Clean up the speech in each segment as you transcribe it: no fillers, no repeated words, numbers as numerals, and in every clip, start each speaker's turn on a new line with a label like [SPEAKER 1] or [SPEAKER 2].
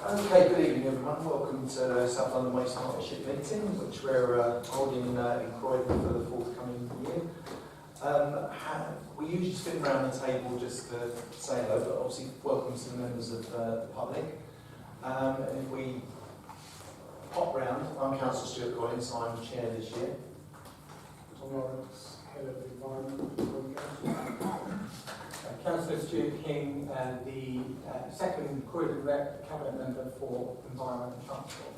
[SPEAKER 1] Okay, good evening everyone. Welcome to the South London Waste Partnership meeting, which we're holding in Croydon for the forthcoming year. We usually spin around the table just to say hello, but obviously welcome to the members of the public. And if we pop round, I'm Councillor Stuart Collins, so I'm chair this year.
[SPEAKER 2] Tom Lawrence, Head of Environment. Councillor Stuart King, the second Croydon Rep Cabinet Member for Environment and Transport.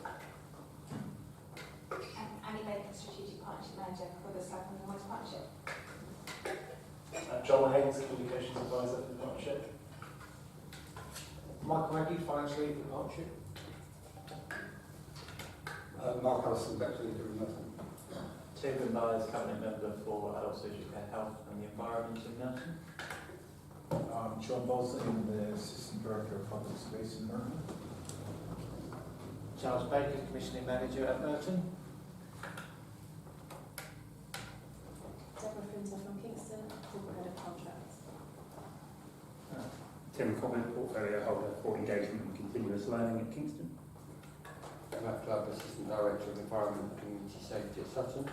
[SPEAKER 3] Annie Bacon, Strategic Partnership Manager for the South London Waste Partnership.
[SPEAKER 4] John Haynes, Communications Advisor for the Partnership.
[SPEAKER 2] Mike Maggie, Finance Lead for the Partnership.
[SPEAKER 5] Mark Allison, Deputy Leader in Merton.
[SPEAKER 4] Tim Myers, Cabinet Member for Adult Social Care, Health and the Environment in Merton.
[SPEAKER 6] John Bolson, the Assistant Director of Public Space in Merton.
[SPEAKER 4] Charles Baker, Commissioning Manager at Merton.
[SPEAKER 3] Deborah Frinton from Kingston, Corporate Head of Contracts.
[SPEAKER 7] Tim Cobbin, Portfolio Holder for Engagement and Continuous Learning at Kingston.
[SPEAKER 5] Matt Clubb, Assistant Director of Environment and Community Safety at Sutton.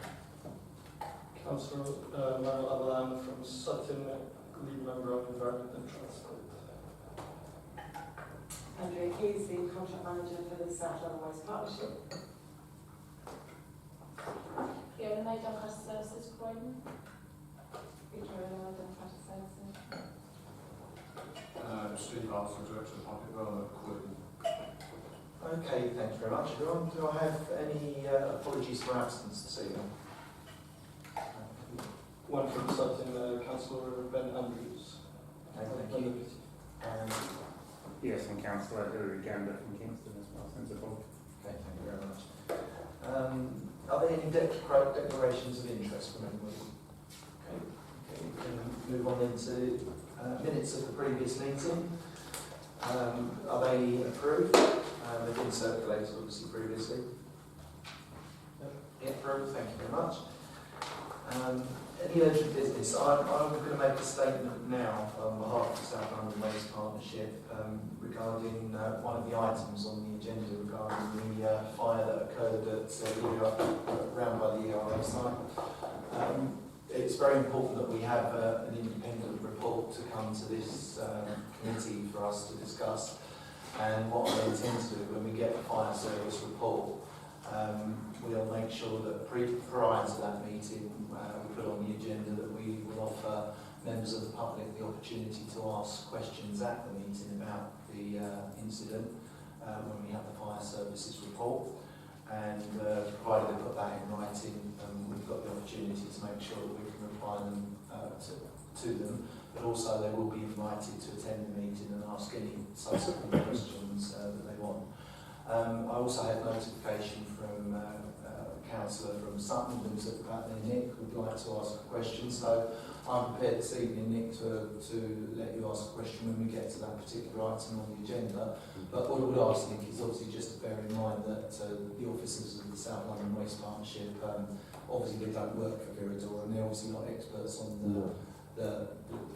[SPEAKER 8] Councillor Manuel Abelan from Sutton, Lead Member of Environment and Transport.
[SPEAKER 3] Andrea Keys, the Contract Manager for the South London Waste Partnership. Fiona May, Doncaster Services, Croydon. Victoria Lowe, Doncaster Services.
[SPEAKER 8] Steve Arthur, Director of Public Development, Croydon.
[SPEAKER 1] Okay, thanks very much everyone. Do I have any apologies for absence this evening?
[SPEAKER 8] One from Sutton, Councillor Ben Andrews.
[SPEAKER 1] Okay, thank you.
[SPEAKER 7] Yes, and Councillor Hilary Gander from Kingston as well, sensible.
[SPEAKER 1] Okay, thank you very much. Are there any declarations of interest from anybody? Okay, we can move on into minutes of the previous meeting. Are they approved? They've been circulated obviously previously. Yeah, approved, thank you very much. Any urgent business? I'm going to make a statement now on behalf of the South London Waste Partnership regarding one of the items on the agenda regarding the fire that occurred at round by the ERA site. It's very important that we have an independent report to come to this committee for us to discuss. And what I intend to do when we get the fire service report, we'll make sure that prior to that meeting we put on the agenda that we will offer members of the public the opportunity to ask questions at the meeting about the incident when we have the fire services report. And provided they put that in writing, we've got the opportunity to make sure that we can reply them to them, but also they will be invited to attend the meeting and ask any subsequent questions that they want. I also had notification from Councillor from Sutton, who's at back there, Nick, would like to ask a question, so I'm prepared this evening, Nick, to let you ask a question when we get to that particular item on the agenda. But what I would ask, Nick, is obviously just to bear in mind that the officers of the South London Waste Partnership, obviously they don't work for Viridor, and they're obviously not experts on the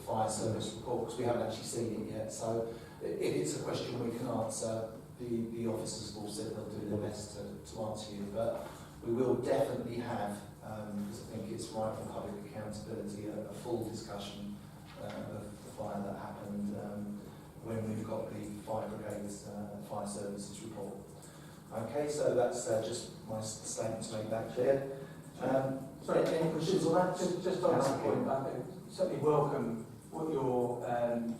[SPEAKER 1] fire service report, because we haven't actually seen it yet. So if it's a question we can answer, the officers have all said they'll do their best to answer you. But we will definitely have, because I think it's right for public accountability, a full discussion of the fire that happened when we've got the fire brigade's fire services report. Okay, so that's just my statement to make that clear. Sorry, any questions on that?
[SPEAKER 2] Just on that point, I certainly welcome what you're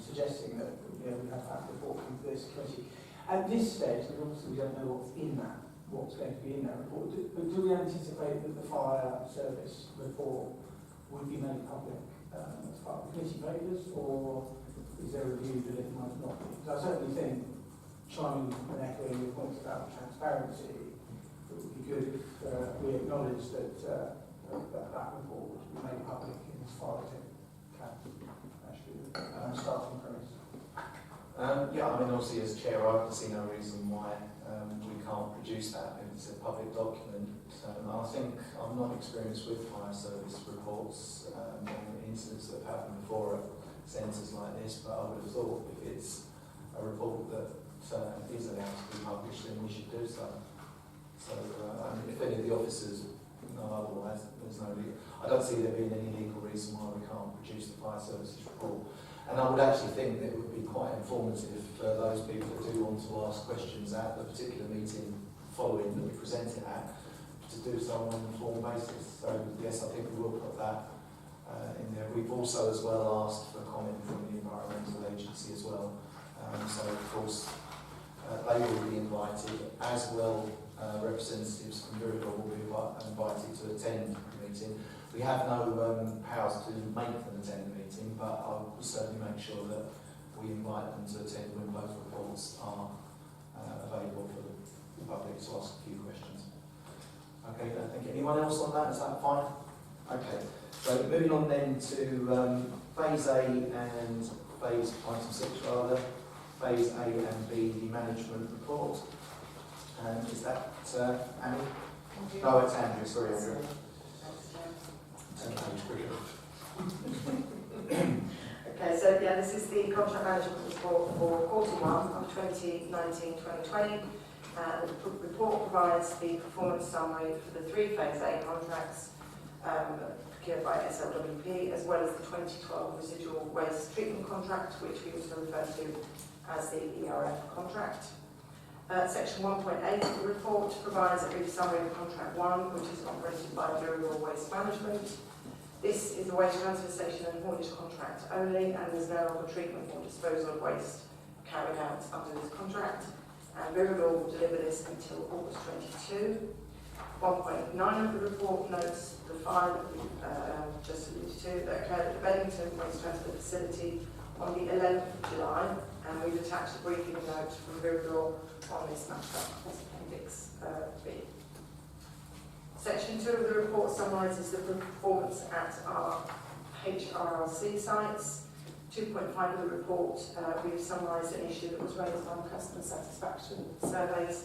[SPEAKER 2] suggesting, that we have that report from this committee. At this stage, and obviously we don't know what's in that, what's going to be in that report, but do we anticipate that the fire service report would be made public as part of the committee papers, or is there a view that it might not be? Because I certainly think, chiming and echoing your points about transparency, it would be good if we acknowledge that that report would be made public in as far as it can, actually, starting premise.
[SPEAKER 1] Yeah, I mean, obviously as chair, I can see no reason why we can't produce that if it's a public document. I think I'm not experienced with fire service reports and incidents that have happened before at centres like this, but I would have thought if it's a report that is allowed to be published, then we should do so. So, if any of the officers know otherwise, there's no legal. I don't see there being any legal reason why we can't produce the fire services report. And I would actually think that it would be quite informative for those people that do want to ask questions at the particular meeting following that we present it at, to do so on an informed basis. So yes, I think we will put that in there. We've also as well asked for comment from the Environmental Agency as well. So of course they will be invited, as well representatives from Viridor will be invited to attend the meeting. We have no powers to make them attend the meeting, but I will certainly make sure that we invite them to attend when both reports are available for the public to ask a few questions. Okay, I think anyone else on that? Is that fine? Okay, so moving on then to phase A and phase item 6 rather, phase A and B, the management report. Is that Annie? No, it's Andrew, sorry Andrew.
[SPEAKER 9] Okay, so yeah, this is the contract management report for Q1 of 2019-2020. The report provides the performance summary for the 3 phase A contracts procured by SLWP, as well as the 2012 residual waste treatment contract, which we also refer to as the ERF contract. Section 1.8 of the report provides a brief summary of contract 1, which is operated by Viridor Waste Management. This is a waste transfer station and haulage contract only, and there's no other treatment or disposal of waste carried out under this contract. And Viridor will deliver this until August 22. 1.9 of the report notes the fire that we just alluded to that occurred at the Beddington Waste Transfer Facility on the 11th of July, and we've attached a briefing note from Viridor on this matter as Appendix B. Section 2 of the report summarises the performance at our HRRC sites. 2.5 of the report, we've summarised an issue that was raised on customer satisfaction surveys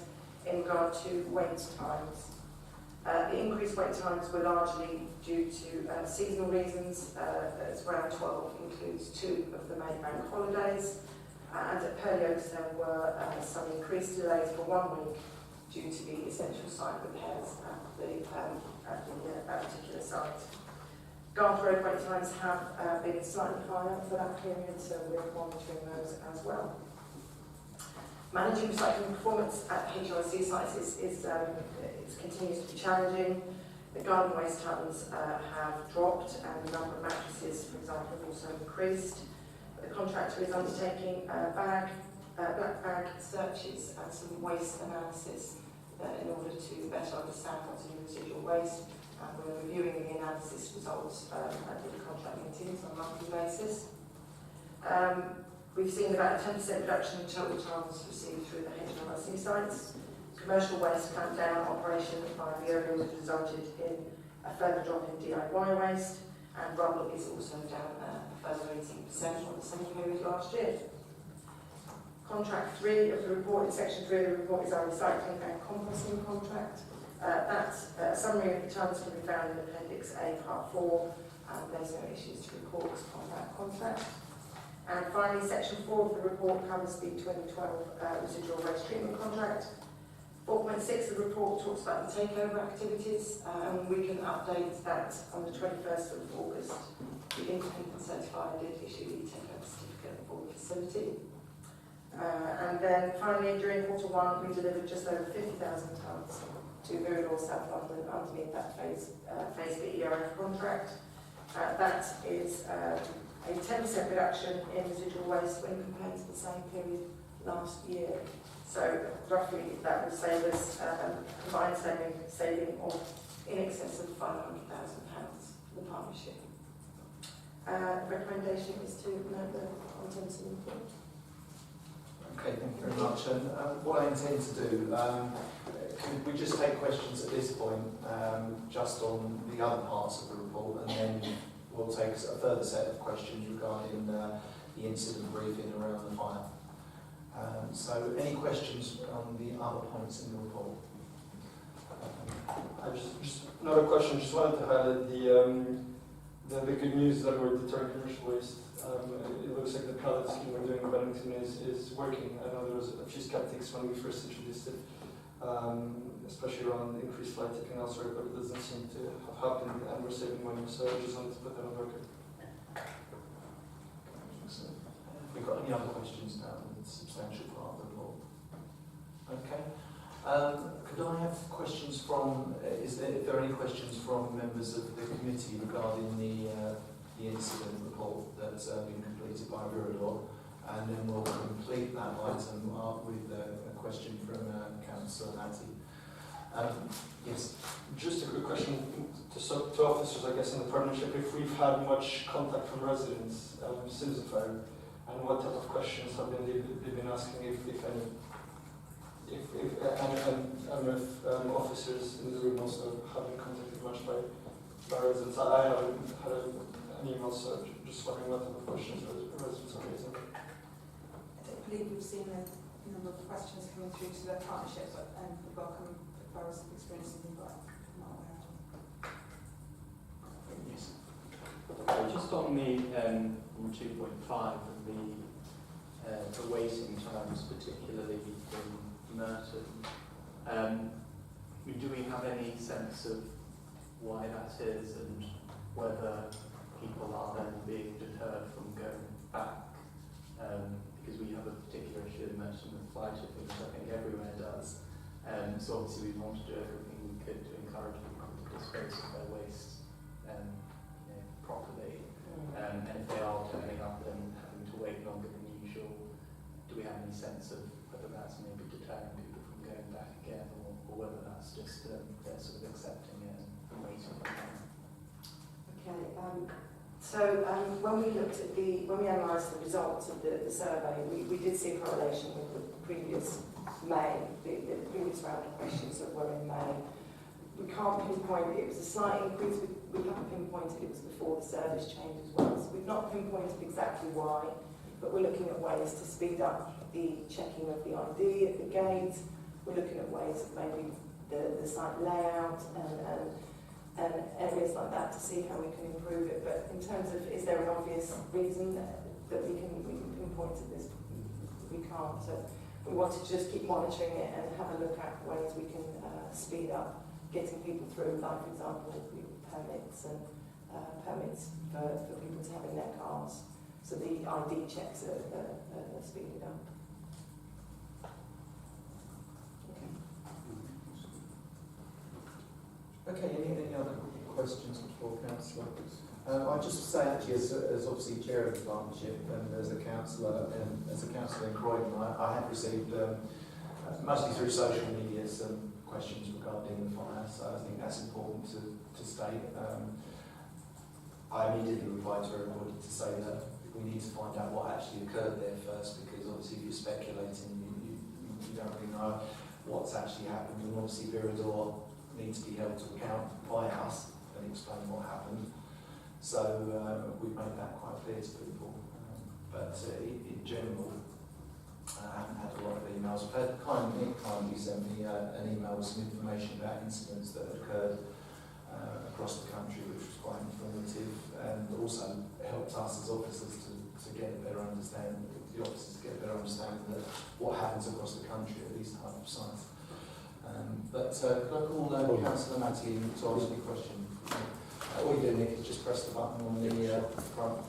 [SPEAKER 9] in regard to wait times. The increased wait times were largely due to seasonal reasons, as round 12 includes 2 of the May bank holidays, and at Purley Oaks there were some increased delays for 1 week due to the essential site repairs at that particular site. Garth Road wait times have been slightly higher for that period, so we're monitoring those as well. Managing recycling performance at HRC sites continues to be challenging. The garden waste tons have dropped, and the number of mattresses, for example, have also increased. The contractor is undertaking black bag searches and some waste analysis in order to better understand what's in residual waste. And we're reviewing the analysis results at the contract meetings on a monthly basis. We've seen about a 10% reduction in total tons received through the HRC sites. Commercial waste clamped down operation by Veolia has resulted in a further drop in DIY waste, and rubble is also down a further 18% on the same period last year. Contract 3 of the report, in section 3 of the report, is our recycling and composting contract. That summary of the terms can be found in Appendix A, Part 4, and there's no issues to report on that contract. And finally, section 4 of the report covers the 2012 residual waste treatment contract. 4.6 of the report talks about the takeover activities, and we can update that on the 21st of August. The independent certifier did issue the takeover certificate for the facility. And then finally, during Q1, we delivered just over 50,000 tonnes to Viridor South London underneath that phase B ERF contract. That is a 10% reduction in residual waste when compared to the same period last year. So roughly that would save us a combined saving of in excess of £500,000 for the partnership. Recommendation is to note the contents of the report.
[SPEAKER 1] Okay, thank you very much. And what I intend to do, can we just take questions at this point, just on the other parts of the report, and then we'll take a further set of questions regarding the incident briefing around the fire. So, any questions on the other points in the report?
[SPEAKER 8] Just another question. Just wanted to highlight the good news is that we're deterring commercial waste. It looks like the pallet scheme we're doing in Bennington is working. I know there was a few skeptics when we first introduced it, especially around increased flight tipping elsewhere, but it doesn't seem to have happened, and we're saving money, so I just wanted to put that on record.
[SPEAKER 1] Have we got any other questions now? It's a substantial part of the law. Okay. Could I have questions from, if there are any questions from members of the committee regarding the incident report that's been completed by Viridor, and then we'll complete that item with a question from Councillor Hattie. Yes.
[SPEAKER 8] Just a quick question to officers, I guess, in the partnership, if we've had much contact from residents since the fire, and what type of questions have they've been asking, if any? And I don't know if officers in the room also have been contacted much by residents. I haven't had an email, so just wondering what type of questions residents are raising.
[SPEAKER 9] I don't believe we've seen a number of questions coming through to the partnership, and we welcome the borough's experiences in that.
[SPEAKER 1] Yes.
[SPEAKER 4] Just on the 2.5 and the waiting times, particularly in Merton, do we have any sense of why that is, and whether people are then being deterred from going back? Because we have a particular issue in Merton with fly tipping, which I think everywhere does. So obviously we want to do everything we could to encourage people to dispose of their waste properly. And if they are turning up and having to wait longer than usual, do we have any sense of whether that's maybe deterring people from going back again, or whether that's just they're sort of accepting it and waiting for it?
[SPEAKER 9] Okay. So when we analysed the results of the survey, we did see a correlation with the previous May, the previous round of questions that were in May. We can't pinpoint, it was a slight increase, we haven't pinpointed it was before the service change as well. So we've not pinpointed exactly why, but we're looking at ways to speed up the checking of the ID at the gate. We're looking at ways of maybe the site layout and areas like that to see how we can improve it. But in terms of, is there an obvious reason that we can pinpoint at this? We can't. So we want to just keep monitoring it and have a look at ways we can speed up getting people through, like for example, permits and permits for people to have in their cars. So the ID checks are speeded up.
[SPEAKER 1] Okay, any other questions before Councillor? I'd just say actually, as obviously chair of the partnership and as a councillor in Croydon, I have received mostly through social media some questions regarding the fire, so I think that's important to state. I immediately replied to everybody to say that we need to find out what actually occurred there first, because obviously if you're speculating, you don't really know what's actually happened, and obviously Viridor needs to be held to account by us and explain what happened. So we've made that quite clear to people. But in general, I haven't had a lot of emails. I've had Nick kindly sent me an email with some information about incidents that occurred across the country, which was quite informative, and also helped us as officers to get a better understanding, the officers to get a better understanding of what happens across the country at these type of sites. But could I call Councillor Matty to ask you a question? All you do, Nick, is just press the button on the front.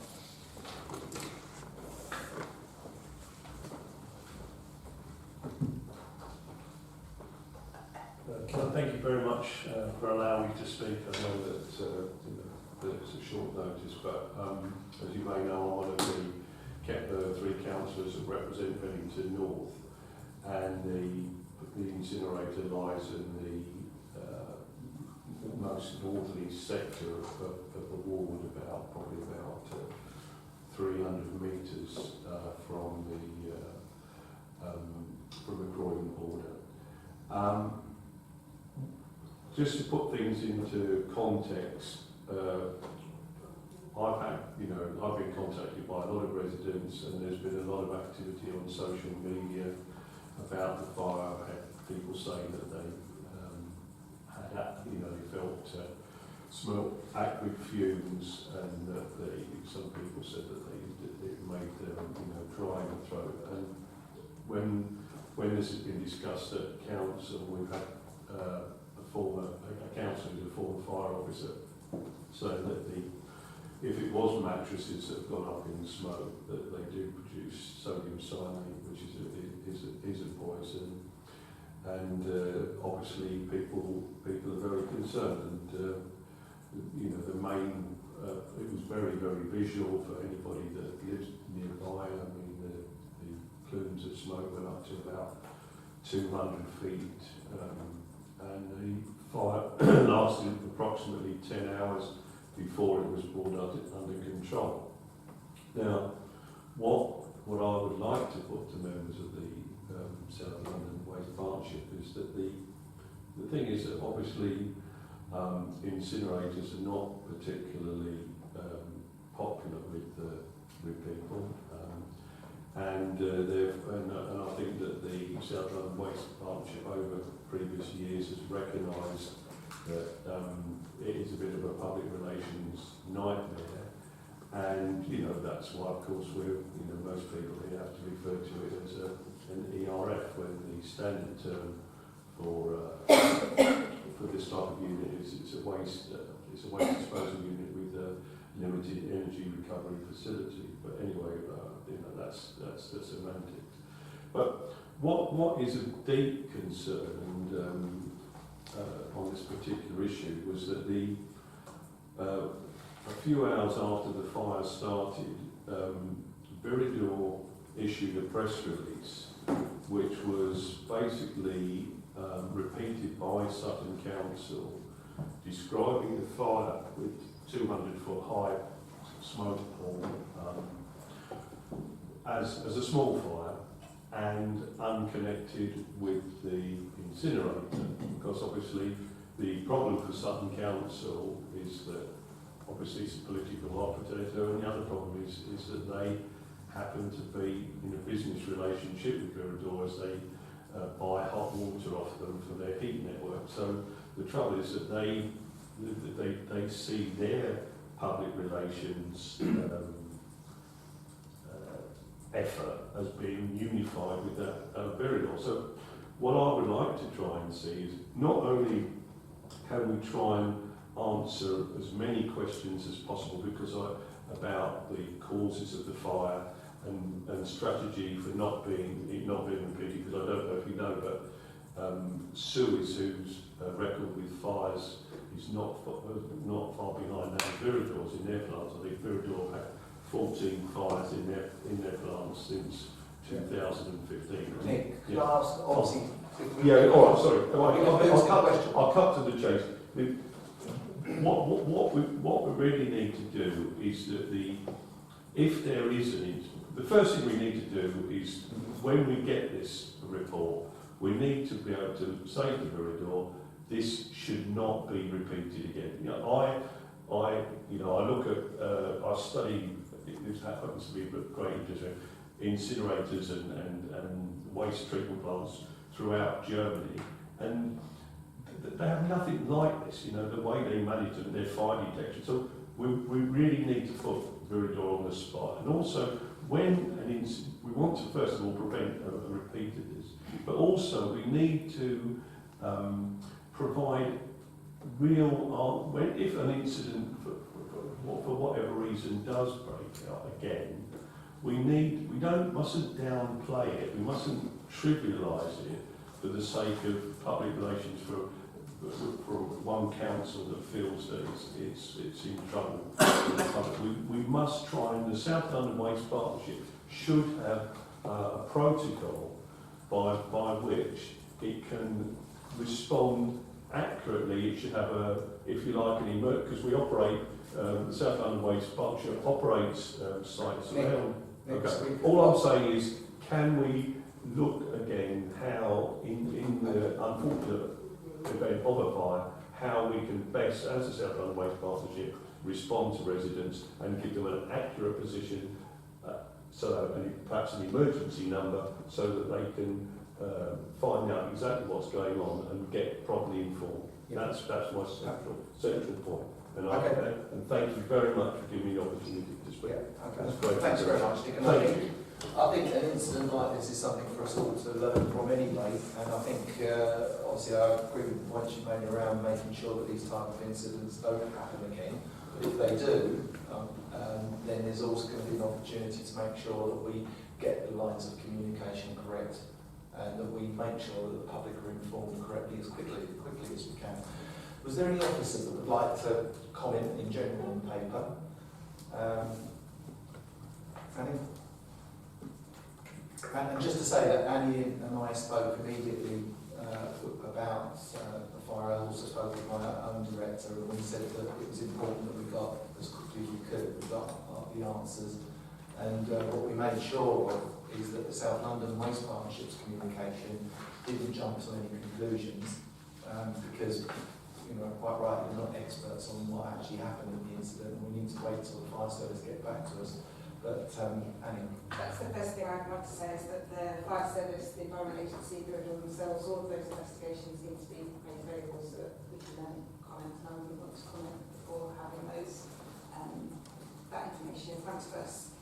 [SPEAKER 10] Thank you very much for allowing me to speak. I know that it's a short notice, but as you may know, I'm one of the three councillors that represent Bennington North, and the incinerator lies in the most northerly sector of the ward, probably about 300 metres from the Croydon border. Just to put things into context, I've been contacted by a lot of residents, and there's been a lot of activity on social media about the fire. I've had people saying that they they felt smelt acrid fumes, and that some people said that it made them, dry in the throat. And when this has been discussed at council, we've had a council who's a former fire officer saying that if it was mattresses that have gone up in smoke, that they do produce sodium cyanide, which is a poison. And obviously people are very concerned, and the main it was very, very visual for anybody that lives nearby. I mean, the plumes of smoke went up to about 200 feet, and the fire lasted approximately 10 hours before it was brought under control. Now, what I would like to put to members of the South London Waste Partnership is that the thing is that obviously incinerators are not particularly popular with people, and I think that the South London Waste Partnership over previous years has recognised that it is a bit of a public relations nightmare, and that's why of course most people here have to refer to it as an ERF, when the standard term for this type of unit is it's a waste disposal unit with a limited energy recovery facility. But anyway, that's the semantics. But what is a deep concern on this particular issue was that a few hours after the fire started, Viridor issued a press release which was basically repeated by Sutton Council, describing the fire with 200-foot high smoke pall as a small fire and unconnected with the incinerator, because obviously the problem for Sutton Council is that obviously it's a political hot potato, and the other problem is that they happen to be in a business relationship with Viridor as they buy hot water off them for their heat network. So the trouble is that they see their public relations effort as being unified with that Viridor. So what I would like to try and see is not only can we try and answer as many questions as possible about the causes of the fire and strategy for not being repeated, because I don't know if you know, but Suez, whose record with fires is not far behind that of Viridor's in their plants. I think Viridor had 14 fires in their plants since 2015.
[SPEAKER 1] Nick, can I ask, obviously...
[SPEAKER 10] Yeah, all right, sorry. I'll cut to the chase. What we really need to do is that if there is the first thing we need to do is, when we get this report, we need to be able to say to Viridor, this should not be repeated again. I look at, I study, this happens to be of great interest, incinerators and waste treatment plants throughout Germany, and they have nothing like this, the way they manage them, their fire detection. So we really need to put Viridor on the spot. And also, when we want to first of all prevent a repeat of this, but also we need to provide real, if an incident for whatever reason does break out again, we mustn't downplay it, we mustn't trivialise it for the sake of public relations for one council that feels that it's in trouble. We must try, and the South London Waste Partnership should have a protocol by which it can respond accurately. It should have if you like, an emergency, because we operate, the South London Waste Partnership operates sites around. Okay. All I'm saying is, can we look again how, in the unfortunate event of a fire, how we can best, as the South London Waste Partnership, respond to residents and give them an accurate position, and perhaps an emergency number, so that they can find out exactly what's going on and get properly informed. Yeah. That's my central point. And,
[SPEAKER 1] Okay.
[SPEAKER 10] and thank you very much for giving me the opportunity to speak.
[SPEAKER 1] Yeah, okay.
[SPEAKER 10] That's great.
[SPEAKER 1] Thanks very much, Nick. And I think an incident like this is something for us all to learn from anyway, and I think obviously I agree with the points you made around making sure that these type of incidents don't happen again. But if they do, then there's also going to be an opportunity to make sure that we get the lines of communication correct and that we make sure that the public are informed correctly as quickly as we can. Was there any officers that would like to comment in general on the paper? Annie? And just to say that Annie and I spoke immediately about the fire. I also spoke with my own director, and we said that it was important that we got, as quickly as we could, we got the answers. And what we made sure of is that the South London Waste Partnerships communication didn't jump to any conclusions, because, you know, quite right, we're not experts on what actually happened in the incident, and we need to wait till the fire service get back to us. But, Annie?
[SPEAKER 11] That's the first thing I'd like to say, is that the fire service, the Environment Agency, the Bureau themselves, all of those investigations need to be made available so that we can then comment, and I wouldn't want to comment before having those, that information in front of us.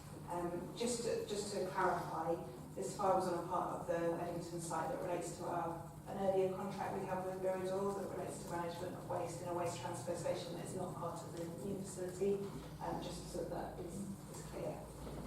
[SPEAKER 11] Just to clarify, this fire was on a part of the Eddington site that relates to an earlier contract we have with Bureau that relates to management of waste in a waste transfer station that is not part of the new facility, just so that is clear.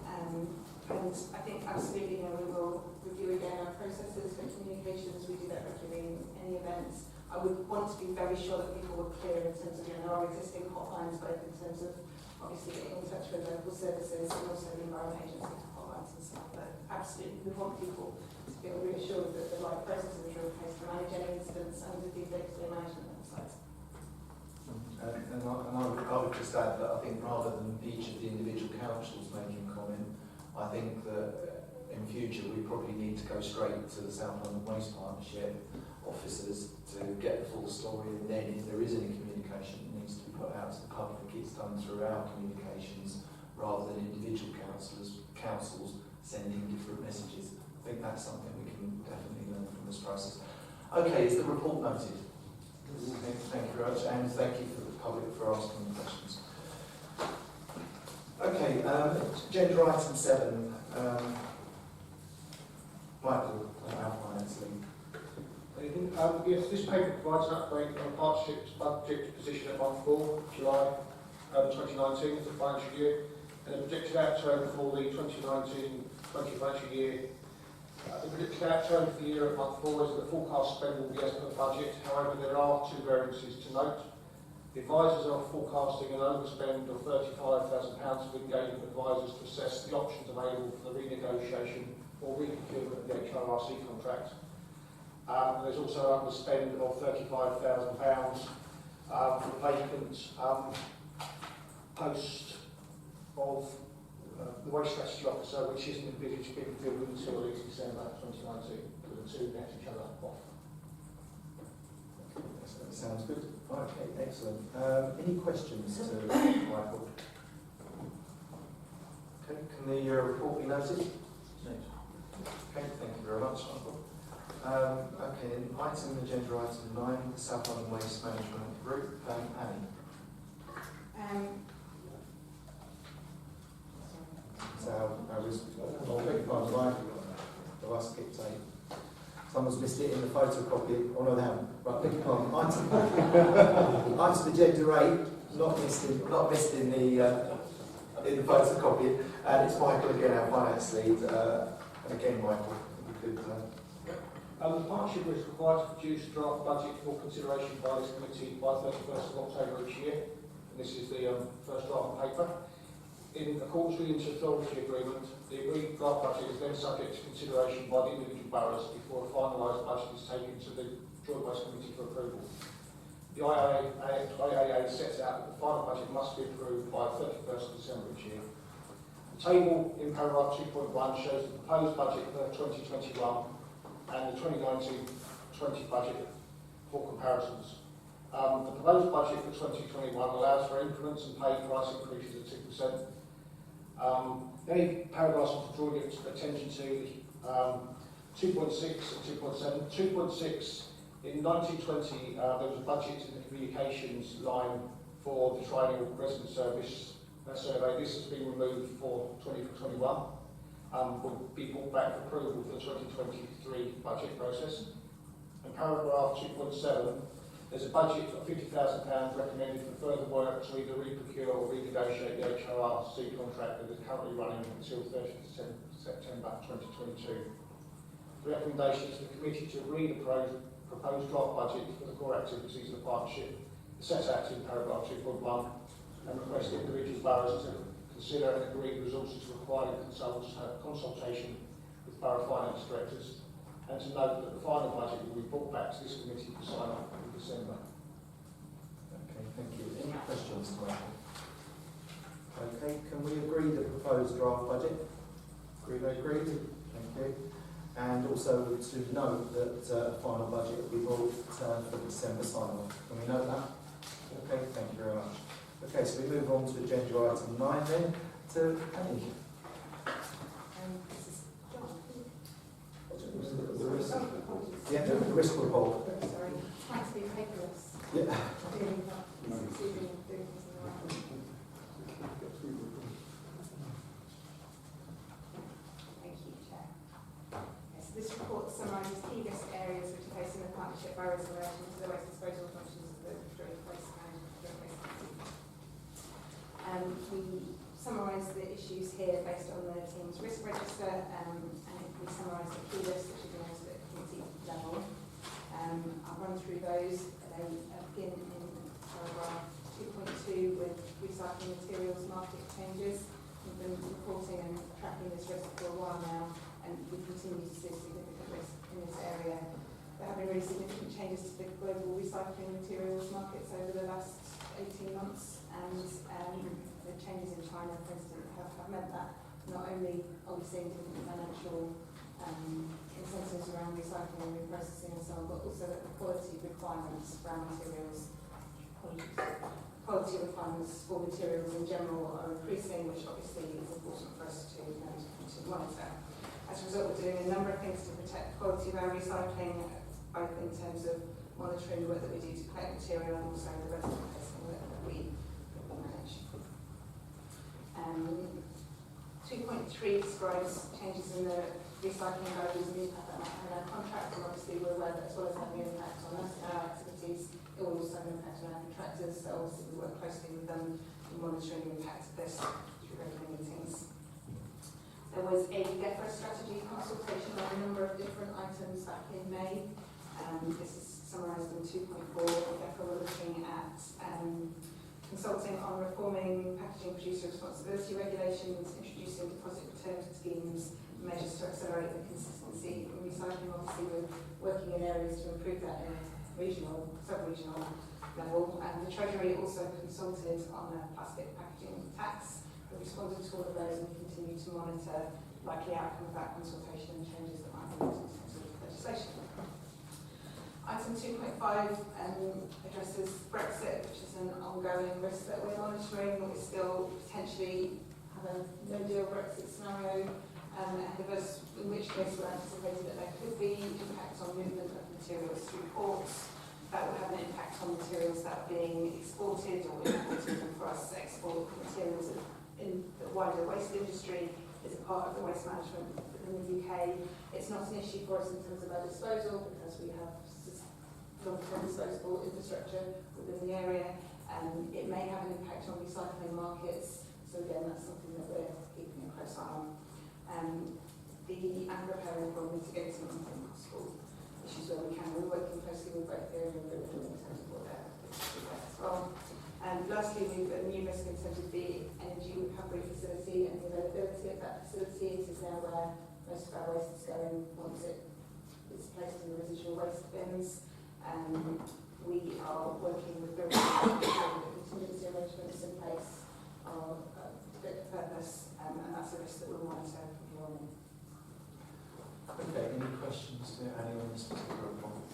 [SPEAKER 11] And I think absolutely, you know, we will review again our processes for communications. We do that regularly in any events. I would want to be very sure that people were clear in terms of, you know, our existing hotlines, both in terms of obviously getting in touch with local services and also the Environment Agency hotlines and stuff. But absolutely, we want people to feel reassured that the right processes are in place to manage any incidents and to do day-to-day management of the sites.
[SPEAKER 1] And I would just add that I think rather than each of the individual councils making comment, I think that in future we probably need to go straight to the South London Waste Partnership officers to get the full story, and then if there is any communication that needs to be put out to the public, it's done through our communications rather than individual councils sending different messages. I think that's something we can definitely learn from this process. Okay, is the report noted? Thank you very much, and thank you for the public for asking questions. Okay, agenda item 7. Michael, our finance lead.
[SPEAKER 12] Yes, this paper provides an update on the partnership's budget position at month 4, July 2019, as the financial year, and the projected outturn for the 2019-20 financial year. The predicted outturn for the year at month 4 is that the forecast spend will be as per budget. However, there are 2 variances to note. The advisors are forecasting an overspend of £35,000 for engagement advisors to assess the options available for the renegotiation or re-procurement of the HRRC contract. There's also an underspend of £35,000 for the vacant post of the Waste Strategy Officer, which isn't envisaged being filled until at least December 2019, because the two net each other off.
[SPEAKER 1] That sounds good. Okay, excellent. Any questions to Michael? Okay, can the report be noted? Okay, thank you very much, Michael. Okay, then agenda item 9, the South London Waste Management Group. Annie. I skipped 8. Someone's missed it in the photocopy. Oh no, they haven't. Right, beg your pardon. Item agenda 8, not missed in the photocopy, and it's Michael again, our finance lead. And again, Michael, if you could.
[SPEAKER 12] The partnership is required to produce a draft budget for consideration by this committee by 31st of October each year. And this is the first draft paper. In accordance with the Inter-Authority Agreement, the agreed draft budget is then subject to consideration by the individual boroughs before a finalised budget is taken to the Joint Waste Committee for approval. The IAA sets out that the final budget must be approved by 31st of December each year. The table in paragraph 2.1 shows the proposed budget for 2021 and the 2019-20 budget for comparisons. The proposed budget for 2021 allows for increments and pay price increases at 2%. The only paragraphs I want to draw your attention to is 2.6 and 2.7. 2.6, in 1920 there was a budget in the communications line for the triennial resident service survey. This has been removed for 2021. Will be brought back for approval for the 2023 budget process. In paragraph 2.7, there's a budget of £50,000 recommended for further work to either re-procure or renegotiate the HRRC contract that is currently running until 30th September 2022. The recommendation is for the committee to agree the proposed draft budget for the core activities of the partnership set out in paragraph 2.1 and request the individual boroughs to consider and agree the resources required in consultation with borough finance directors, and to note that the final budget will be brought back to this committee for sign-off in December.
[SPEAKER 1] Okay, thank you. Any questions, Michael? Okay, can we agree the proposed draft budget? Agreed. Thank you. And also to note that final budget will be brought for December sign-off. Can we note that? Okay, thank you very much. Okay, so we move on to agenda item 9 then, to Annie.
[SPEAKER 11] This is John.
[SPEAKER 1] The risk report.
[SPEAKER 11] Sorry, trying to be paperless.
[SPEAKER 1] Yeah.
[SPEAKER 11] Doing that, succeeding in doing things in the right way. Thank you, Chair. Yes, this report summarises key risk areas which are facing the partnership boroughs in relation to the waste disposal functions of the Joint Waste Management. We summarise the issues here based on the team's risk register, and we summarise the key risks which are being noted at committee level. I'll run through those. They begin in paragraph 2.2 with recycling materials market changes. We've been reporting and tracking this risk for a while now, and we continue to see significant risk in this area. There have been really significant changes to the global recycling materials markets over the last 18 months, and the changes in China, for instance, have meant that not only are we seeing different financial incentives around recycling and reprocessing and so on, but also that the quality requirements around materials, quality requirements for materials in general are increasing, which obviously is important for us to monitor. As a result, we're doing a number of things to protect quality around recycling, both in terms of monitoring the work that we do to collect material and also the resident facing work that we manage. 2.3 describes changes in the recycling values and the impact that might have on our contract, and obviously we're aware that as well as having an impact on us and our activities, it will also have an impact on our contractors, so obviously we work closely with them in monitoring the impact of this through regular meetings. There was a DEFRA strategy consultation on a number of different items back in May. This is summarised in 2.4. DEFRA were looking at consulting on reforming packaging producer responsibility regulations, introducing deposit return schemes, measures to accelerate the consistency in recycling. Obviously, we're working in areas to improve that in a regional, sub-regional level. And the Treasury also consulted on a plastic packaging tax. We responded to all of those and continue to monitor likely outcome of that consultation and changes that might be made in terms of legislation. Item 2.5 addresses Brexit, which is an ongoing risk that we're monitoring. We still potentially have a no-deal Brexit scenario ahead of us, in which case we're anticipating that there could be impacts on movement of materials through ports. That would have an impact on materials that are being exported or imported, and for us export materials in the wider waste industry is a part of the waste management within the UK. It's not an issue for us in terms of our disposal because we have long-term disposable infrastructure within the area. It may have an impact on recycling markets, so again that's something that we're keeping a close eye on. And preparing for mitigating possible issues where we can. We're working closely with both the area and the in terms of what they're doing as well. And lastly, we've got a new risk in terms of the energy recovery facility and the availability of that facility. It is now where most of our waste is going once it's placed in the residual waste bins. We are working with the contingency arrangements in place are fit for purpose, and that's a risk that we'll monitor from here on in.
[SPEAKER 1] Okay, any questions to anyone on this particular point?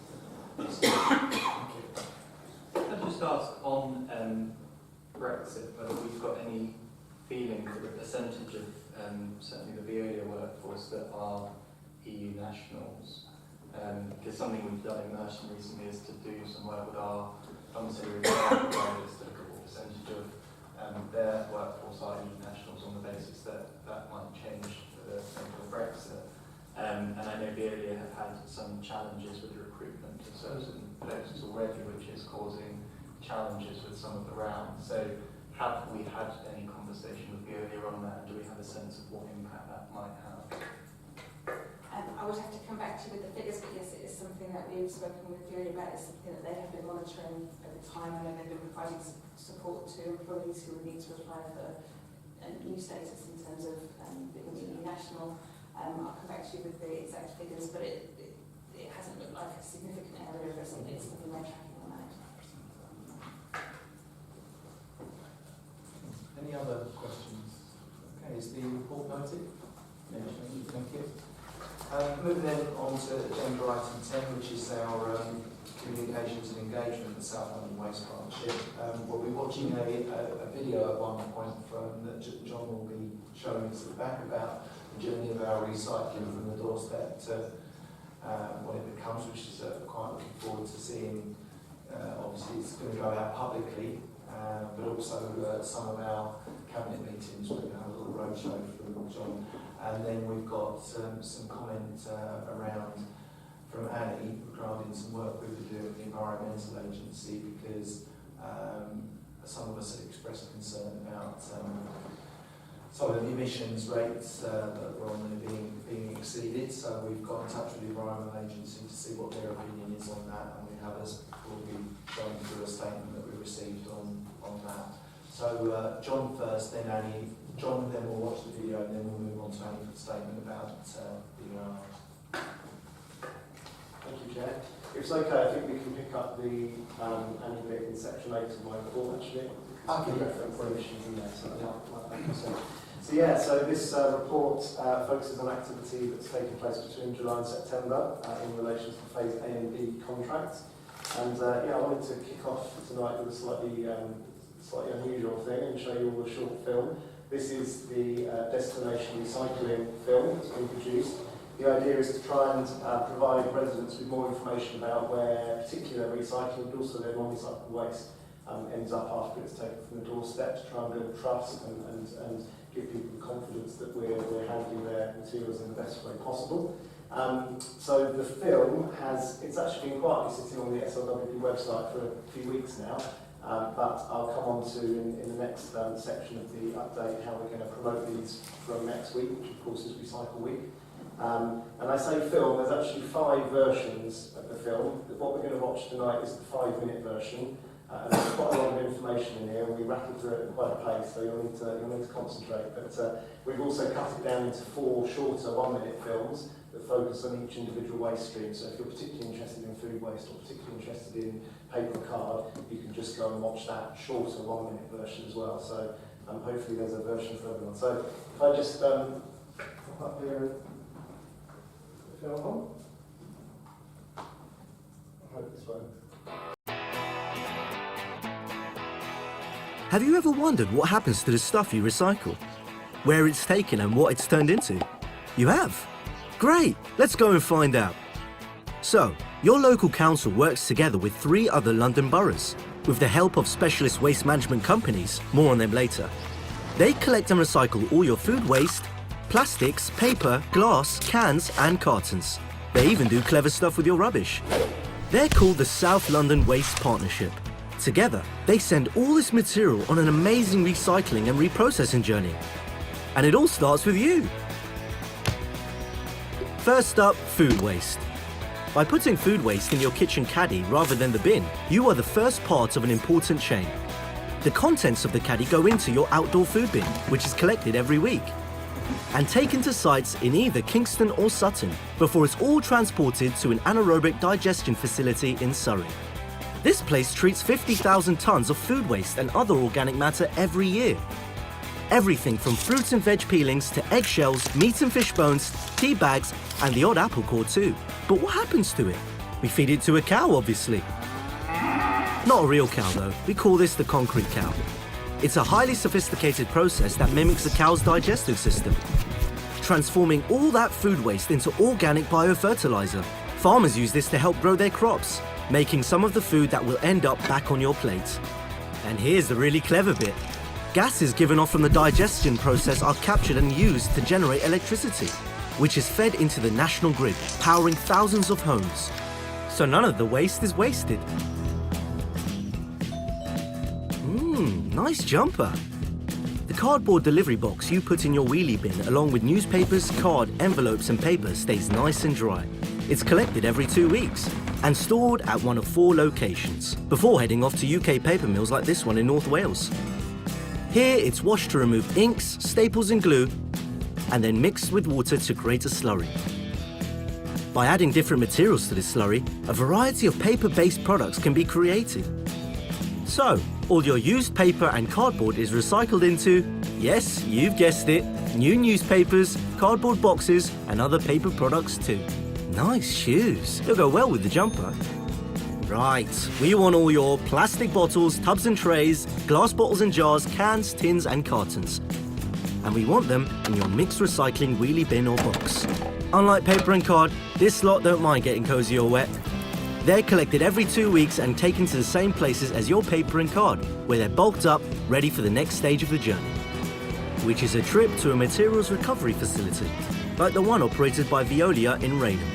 [SPEAKER 4] Can I just ask on Brexit whether we've got any feeling for the percentage of certainly the Veolia workforce that are EU nationals? Because something we've done in Merton recently is to do some work with our domiciliary providers to look at what percentage of their workforce are nationals on the basis that that might change for the for Brexit. And I know Veolia have had some challenges with the recruitment of certain posts already, which is causing challenges with some of the rounds. So have we had any conversation with Veolia on that? Do we have a sense of what impact that might have?
[SPEAKER 11] I would have to come back to you with the figures, but yes, it is something that we've spoken with Veolia about. It's something that they have been monitoring over time, and they've been providing support to employees who would need to apply for a new status in terms of being EU national. I'll come back to you with the exact figures, but it hasn't looked like a significant area of risk. It's something we're tracking on that.
[SPEAKER 1] Any other questions? Okay, is the report noted? Thank you. Moving then on to agenda item 10, which is our communications and engagement with the South London Waste Partnership. We'll be watching a video at one point that John will be showing us at the back about the journey of our recycling from the doorstep to what it becomes, which is quite looking forward to seeing. Obviously, it's going to go out publicly, but also some of our cabinet meetings. We're going to have a little roadshow from John. And then we've got some comment around from Annie regarding some work we were doing with the Environmental Agency, because some of us have expressed concern about some of the emissions rates that were on there being exceeded. So we've got in touch with the Environmental Agency to see what their opinion is on that, and we have we'll be showing through a statement that we received on that. So John first, then Annie. John, then we'll watch the video, and then we'll move on to Annie for the statement about the
[SPEAKER 13] Thank you, Chair. If it's okay, I think we can pick up the Annie bit in section 8 of my report, actually.
[SPEAKER 1] Okay.
[SPEAKER 13] Reference issues in there, so so this report focuses on activity that's taken place between July and September in relation to the Phase A and B contracts. And I wanted to kick off tonight with a slightly unusual thing and show you all a short film. This is the destination recycling film that's been produced. The idea is to try and provide residents with more information about where particular recycling, but also their non-recyclable waste ends up after it's taken from the doorstep, to try and build trust and give people the confidence that we're handling their materials in the best way possible. So the film it's actually been quietly sitting on the SLWP website for a few weeks now. But I'll come on to in the next section of the update how we're going to promote these from next week, which of course is Recycle Week. And I say film, there's actually 5 versions of the film. What we're going to watch tonight is the 5-minute version. And there's quite a lot of information in here, and we rattle through it at quite a pace, so you'll need to concentrate. But we've also cut it down into 4 shorter 1-minute films that focus on each individual waste stream. So if you're particularly interested in food waste or particularly interested in paper card, you can just go and watch that shorter 1-minute version as well. So hopefully there's a version for everyone. So if I just pop up here the film on. I hope this works.
[SPEAKER 14] Have you ever wondered what happens to the stuff you recycle? Where it's taken and what it's turned into? You have? Great! Let's go and find out. So, your local council works together with 3 other London boroughs, with the help of specialist waste management companies, more on them later. They collect and recycle all your food waste, plastics, paper, glass, cans and cartons. They even do clever stuff with your rubbish. They're called the South London Waste Partnership. Together, they send all this material on an amazing recycling and reprocessing journey. And it all starts with you. First up, food waste. By putting food waste in your kitchen caddy rather than the bin, you are the first part of an important chain. The contents of the caddy go into your outdoor food bin, which is collected every week, and taken to sites in either Kingston or Sutton, before it's all transported to an anaerobic digestion facility in Surrey. This place treats 50,000 tonnes of food waste and other organic matter every year. Everything from fruits and veg peelings to eggshells, meat and fish bones, tea bags, and the odd apple core too. But what happens to it? We feed it to a cow, obviously. Not a real cow though, we call this the concrete cow. It's a highly sophisticated process that mimics a cow's digestive system, transforming all that food waste into organic biofertilizer. Farmers use this to help grow their crops, making some of the food that will end up back on your plate. And here's the really clever bit. Gases given off from the digestion process are captured and used to generate electricity, which is fed into the national grid, powering thousands of homes. So none of the waste is wasted. Nice jumper. The cardboard delivery box you put in your wheelie bin along with newspapers, card, envelopes and paper stays nice and dry. It's collected every 2 weeks and stored at one of 4 locations before heading off to UK paper mills like this one in North Wales. Here it's washed to remove inks, staples and glue and then mixed with water to create a slurry. By adding different materials to this slurry, a variety of paper-based products can be created. So, all your used paper and cardboard is recycled into, yes, you've guessed it, new newspapers, cardboard boxes and other paper products too. Nice shoes. They'll go well with the jumper. Right, we want all your plastic bottles, tubs and trays, glass bottles and jars, cans, tins and cartons. And we want them in your mixed recycling wheelie bin or box. Unlike paper and card, this lot don't mind getting cozy or wet. They're collected every 2 weeks and taken to the same places as your paper and card, where they're bulked up, ready for the next stage of the journey, which is a trip to a materials recovery facility, like the one operated by Veolia in Raynham,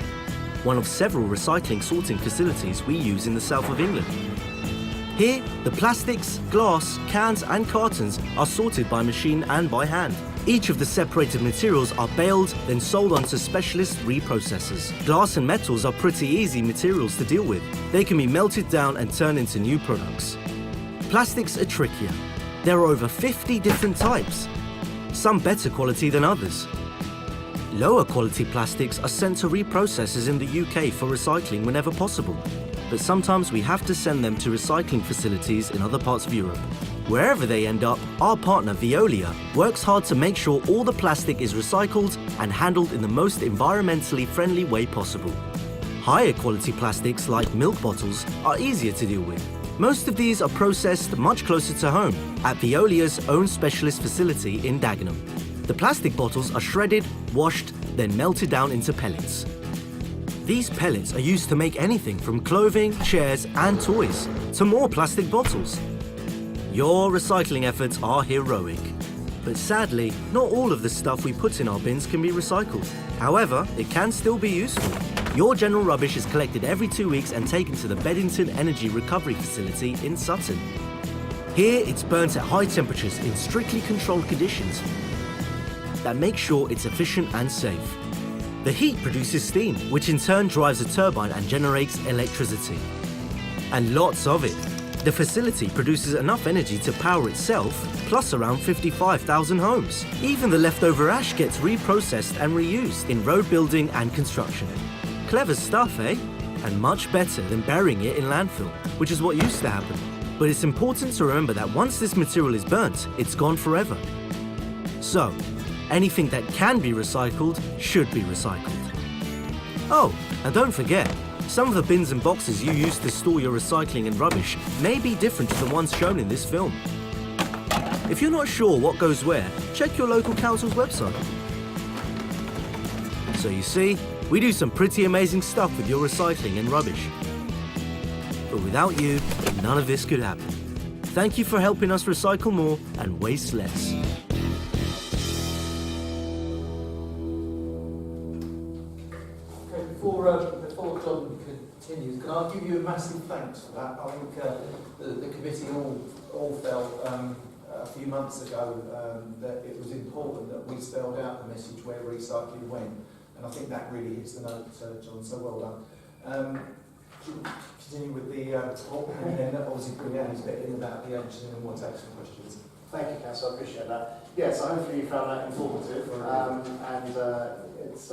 [SPEAKER 14] one of several recycling sorting facilities we use in the south of England. Here, the plastics, glass, cans and cartons are sorted by machine and by hand. Each of the separated materials are baled, then sold onto specialist reprocessors. Glass and metals are pretty easy materials to deal with. They can be melted down and turned into new products. Plastics are trickier. There are over 50 different types, some better quality than others. Lower quality plastics are sent to reprocessors in the UK for recycling whenever possible, but sometimes we have to send them to recycling facilities in other parts of Europe. Wherever they end up, our partner Veolia works hard to make sure all the plastic is recycled and handled in the most environmentally friendly way possible. Higher quality plastics like milk bottles are easier to deal with. Most of these are processed much closer to home at Veolia's own specialist facility in Dagenham. The plastic bottles are shredded, washed, then melted down into pellets. These pellets are used to make anything from clothing, chairs and toys to more plastic bottles. Your recycling efforts are heroic. But sadly, not all of the stuff we put in our bins can be recycled. However, it can still be useful. Your general rubbish is collected every 2 weeks and taken to the Beddington Energy Recovery Facility in Sutton. Here, it's burnt at high temperatures in strictly controlled conditions that make sure it's efficient and safe. The heat produces steam, which in turn drives a turbine and generates electricity. And lots of it. The facility produces enough energy to power itself, plus around 55,000 homes. Even the leftover ash gets reprocessed and reused in road building and construction. Clever stuff, eh? And much better than burying it in landfill, which is what used to happen. But it's important to remember that once this material is burnt, it's gone forever. So, anything that can be recycled should be recycled. Oh, and don't forget, some of the bins and boxes you use to store your recycling and rubbish may be different to the ones shown in this film. If you're not sure what goes where, check your local council's website. So you see, we do some pretty amazing stuff with your recycling and rubbish. But without you, none of this could happen. Thank you for helping us recycle more and waste less.
[SPEAKER 1] Before John continues, can I give you a massive thanks for that? I think the committee all felt a few months ago that it was important that we spelled out the message where recycling went, and I think that really hits the note, John, so well done. Continue with the talk, and then obviously bring Andy's bit in about the action and we'll take some questions.
[SPEAKER 13] Thank you, Councillor, I appreciate that. Yeah, so hopefully you found that informative, and it's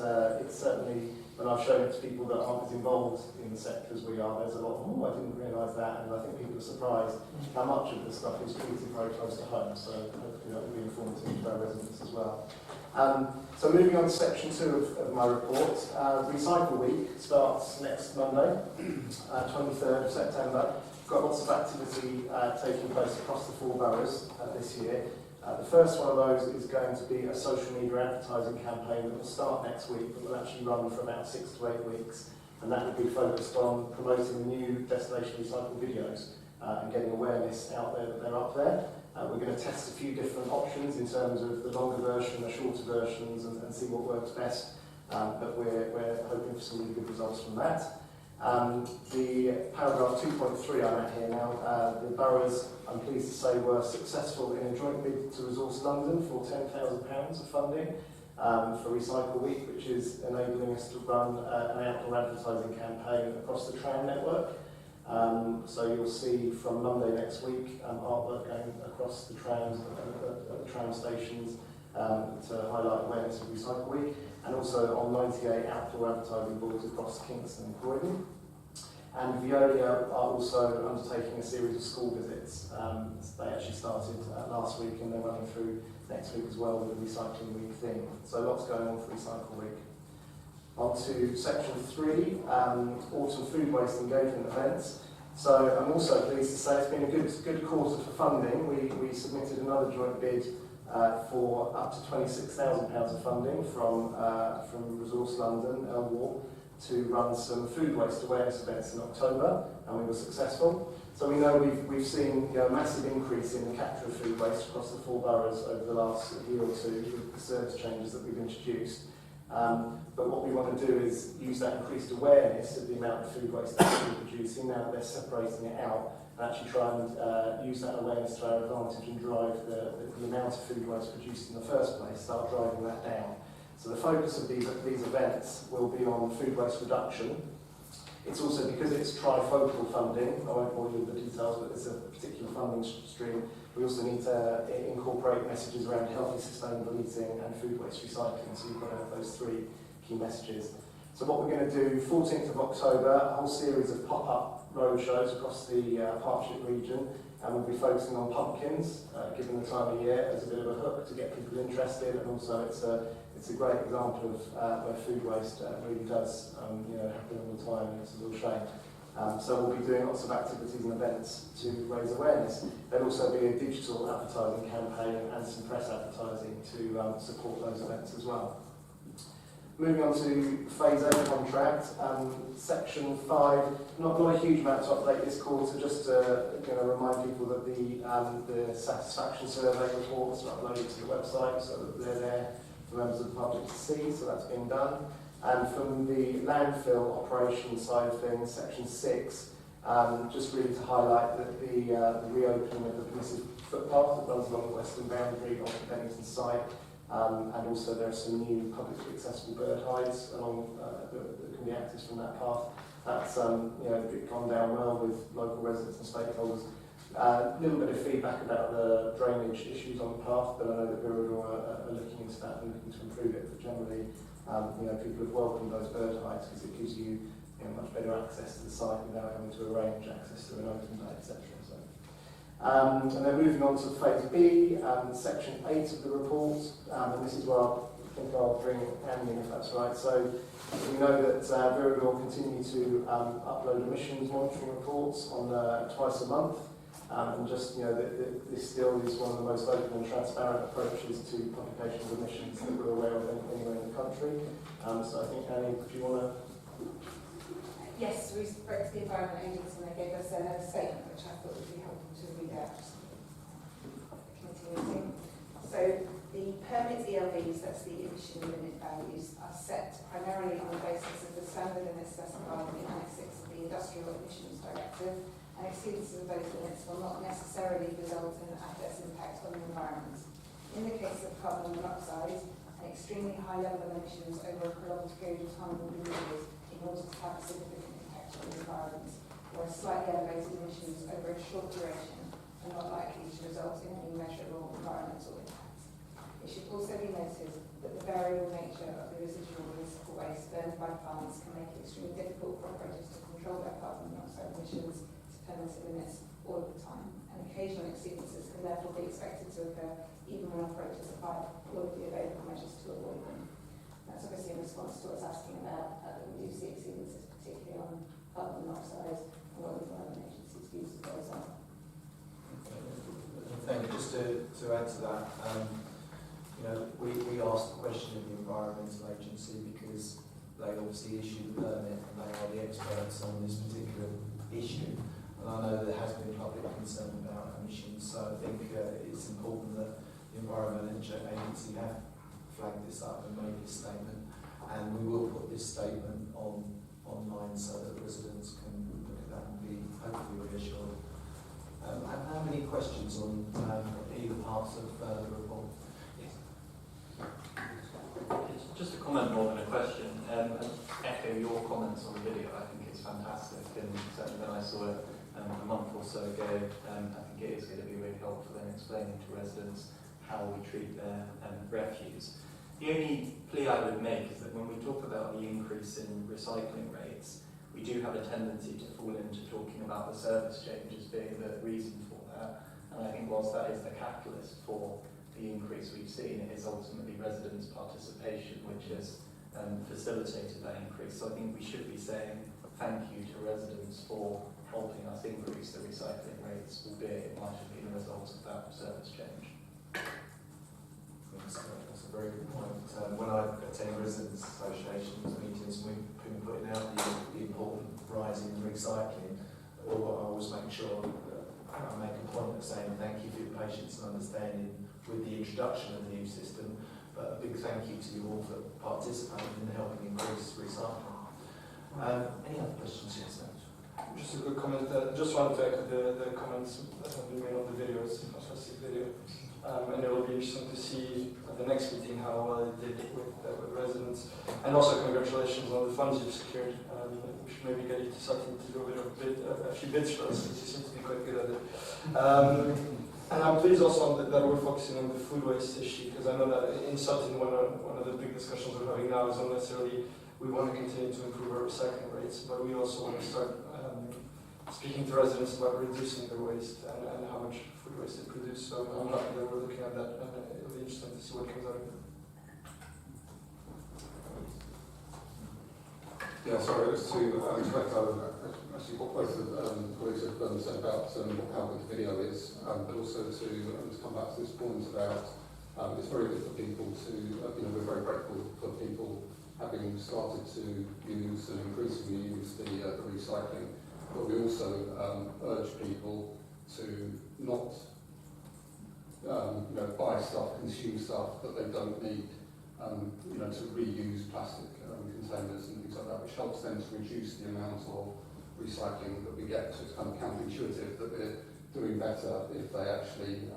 [SPEAKER 13] certainly, when I've shown it to people that aren't as involved in the sector as we are, there's a lot of, I didn't realise that, and I think people are surprised how much of the stuff is treated very close to home, so hopefully that will be informative to our residents as well. So moving on to section 2 of my report, Recycle Week starts next Monday, 23rd of September. We've got lots of activity taking place across the 4 boroughs this year. The first one of those is going to be a social media advertising campaign that will start next week, but will actually run for about 6 to 8 weeks, and that will be focused on promoting the new destination recycle videos and getting awareness out there that they're up there. We're going to test a few different options in terms of the longer version, the shorter versions, and see what works best. But we're hoping for some really good results from that. The paragraph 2.3 I'm at here now, the boroughs, I'm pleased to say, were successful in a joint bid to Resource London for £10,000 of funding for Recycle Week, which is enabling us to run an outdoor advertising campaign across the tram network. So you'll see from Monday next week artwork going across the trams at the tram stations to highlight awareness of Recycle Week, and also on 98 outdoor advertising boards across Kingston and Croydon. And Veolia are also undertaking a series of school visits. They actually started last week and they're running through next week as well with the Recycling Week theme. So lots going on for Recycle Week. On to section 3, autumn food waste engagement events. So I'm also pleased to say it's been a good quarter for funding. We submitted another joint bid for up to £26,000 of funding from Resource London, LWAR, to run some food waste awareness events in October, and we were successful. So we know we've seen a massive increase in the capture of food waste across the 4 boroughs over the last year or two with the service changes that we've introduced. But what we want to do is use that increased awareness of the amount of food waste that we're producing now that they're separating it out, and actually try and use that awareness to our advantage and drive the amount of food waste produced in the first place, start driving that down. So the focus of these events will be on food waste reduction. It's also, because it's trifocal funding, I won't bore you with the details, but it's a particular funding stream, we also need to incorporate messages around healthy, sustainable eating and food waste recycling, so you've got to have those 3 key messages. So what we're going to do, 14th of October, a whole series of pop-up road shows across the Partnership region, and we'll be focusing on pumpkins, given the time of year, as a bit of a hook to get people interested, and also it's a great example of where food waste really does happen all the time, and it's a real shame. So we'll be doing lots of activities and events to raise awareness. There'll also be a digital advertising campaign and some press advertising to support those events as well. Moving on to Phase A contract, Section 5, not a huge amount to update this quarter, just to remind people that the satisfaction survey reports are uploaded to the website so that they're there for members of the public to see, so that's been done. And from the landfill operation side of things, Section 6, just really to highlight that the reopening of the permissive footpath that runs along the western boundary of the Bennington site, and also there are some new publicly accessible bird hides along that can be accessed from that path. That's gone down well with local residents and stakeholders. A little bit of feedback about the drainage issues on the path, but I know that we're looking into that and looking to improve it. But generally, people have welcomed those bird hides because it gives you much better access to the site without having to arrange access to an open day, etc. So, and then moving on to Phase B, Section 8 of the report, and this is where I think I'll bring Andy in if that's right. So we know that Viridor will continue to upload emissions monitoring reports on twice a month. And just, this still is one of the most open and transparent approaches to publication of emissions that we're aware of anywhere in the country. So I think, Annie, do you want to...
[SPEAKER 11] Yes, we spoke to the Environment Agency and they gave us a statement which I thought would be helpful to read out of the committee meeting. So the permit ELVs, that's the emission limit values, are set primarily on the basis of the standard limits specified in Annex 6 of the Industrial Emissions Directive, and exceedances of those limits will not necessarily result in an adverse impact on the environment. In the case of carbon monoxide, an extremely high level of emissions over a prolonged period of time will be needed in order to have a significant impact on the environment, whereas slightly elevated emissions over a short duration are not likely to result in any measurable environmental impact. It should also be noted that the variable nature of the residual municipal waste burned by plants can make it extremely difficult for operators to control their carbon monoxide emissions permitted limits all of the time, and occasional exceedances can therefore be expected to occur even when operators apply all of the available measures to avoid them. That's obviously in response to what's asking about that we do see exceedances, particularly on carbon monoxide and what the Environment Agency's views of those are.
[SPEAKER 1] Thank you. Just to add to that, we asked the question of the Environmental Agency because they obviously issue the permit and they are the experts on this particular issue. And I know there has been public concern about emissions, so I think it's important that the Environment Agency have flagged this up and made this statement, and we will put this statement online so that residents can look at that and be hopefully reassured. How many questions on either parts of the report? Yes.
[SPEAKER 4] It's just a comment more than a question. And echo your comments on the video. I think it's fantastic, and certainly when I saw it a month or so ago, I think it is going to be really helpful in explaining to residents how we treat their refuse. The only plea I would make is that when we talk about the increase in recycling rates, we do have a tendency to fall into talking about the service changes being the reason for that. And I think whilst that is the catalyst for the increase we've seen, it is ultimately residents' participation which has facilitated that increase. So I think we should be saying thank you to residents for helping us increase the recycling rates, albeit it might have been a result of that service change.
[SPEAKER 1] That's a very good point. When I attend residents' associations meetings, we've been putting out the important rise in recycling. I always make sure that I make a point of saying thank you for your patience and understanding with the introduction of the new system, but a big thank you to you all for participating in helping increase recycling. Any other questions? Yes, sir.
[SPEAKER 8] Just a quick comment. Just wanted to echo the comments that have been made on the video. It's a fantastic video. And it will be interesting to see at the next meeting how well it did with residents. And also congratulations on the funds you've secured. We should maybe get you to something to do a few bids for us, because you seem to be quite good at it. And I'm pleased also that we're focusing on the food waste issue, because I know that in Sutton, one of the big discussions we're having now is not necessarily we want to continue to improve our recycling rates, but we also want to start speaking to residents about reducing their waste and how much food waste they produce. So I'm happy that we're looking at that, and it'll be interesting to see what comes out of it.
[SPEAKER 10] Yeah, sorry, it was to echo actually what both of colleagues have said about how good the video is, but also to come back to this point about it's very good for people to, we're very grateful for people having started to use and increasingly use the recycling, but we also urge people to not buy stuff, consume stuff that they don't need, to reuse plastic containers and things like that, which helps them to reduce the amount of recycling that we get. So it's kind of counterintuitive that we're doing better if they actually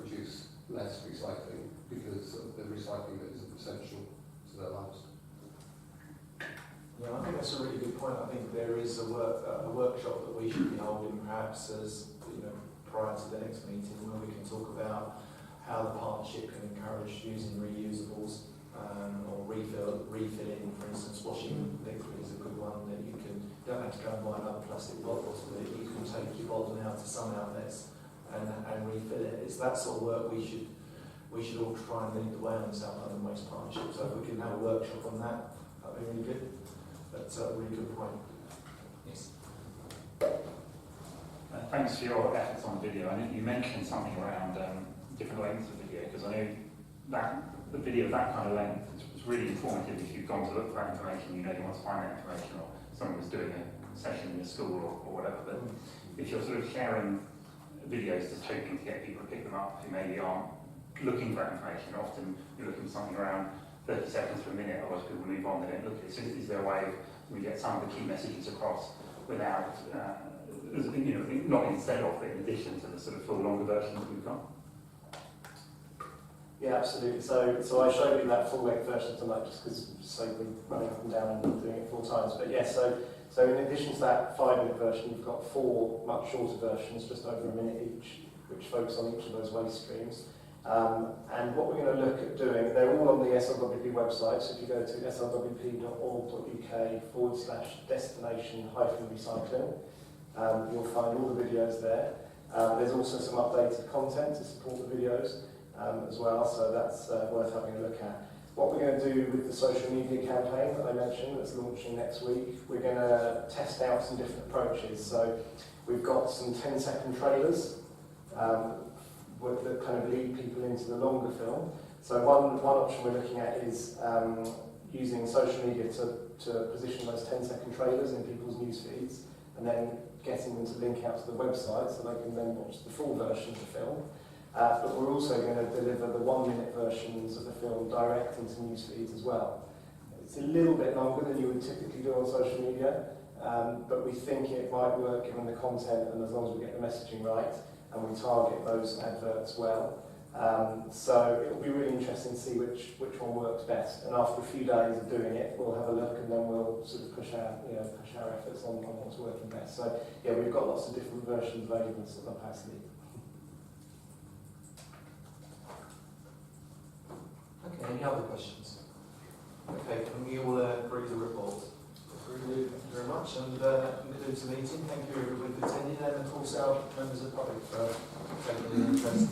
[SPEAKER 10] produce less recycling because of the recycling that is essential to their lives.
[SPEAKER 1] Yeah, I think that's a really good point. I think there is a workshop that we should be holding perhaps as prior to the next meeting, where we can talk about how the partnership can encourage using reusables or refilling. For instance, washing liquid is a good one that you don't have to go and buy another plastic bottle, but you can take your bottle now to some outlets and refill it. It's that sort of work we should all try and lead the way on the South London Waste Partnership. So if we can have a workshop on that, that'd be really good. That's a really good point. Yes.
[SPEAKER 7] Thanks for your efforts on the video. I know you mentioned something around different lengths of video, because I know that the video of that kind of length is really informative if you've gone to look for that information, you want to find that information, or someone was doing a session in a school or whatever. But if you're sort of sharing videos just hoping to get people to pick them up who maybe aren't looking for that information, often you're looking for something around 30 seconds to a minute, otherwise people move on, they don't look at it. So is there a way we get some of the key messages across without, not instead of, but in addition to the sort of full longer version that we've got?
[SPEAKER 13] Yeah, absolutely. So I showed you that full length version tonight just because we're running up and down and doing it 4 times. But yes, so in addition to that 5-minute version, you've got 4 much shorter versions, just over a minute each, which focus on each of those waste streams. And what we're going to look at doing, they're all on the SLWP website, so if you go to slwp.org.uk/destination-recycling, you'll find all the videos there. There's also some updated content to support the videos as well, so that's worth having a look at. What we're going to do with the social media campaign that I mentioned that's launching next week, we're going to test out some different approaches. So we've got some 10-second trailers that kind of lead people into the longer film. So one option we're looking at is using social media to position those 10-second trailers in people's news feeds, and then getting them to link out to the website so they can then watch the full version of the film. But we're also going to deliver the 1-minute versions of the film direct into news feeds as well. It's a little bit longer than you would typically do on social media, but we think it might work given the content and as long as we get the messaging right and we target those adverts well. So it'll be really interesting to see which one works best. And after a few days of doing it, we'll have a look and then we'll sort of push our efforts on what's working best. So yeah, we've got lots of different versions available to the capacity.
[SPEAKER 1] Okay, any other questions? Okay, can we all agree the report? Agree. Thank you very much, and concludes the meeting. Thank you everybody for attending, and of course our members of the public for taking an interest.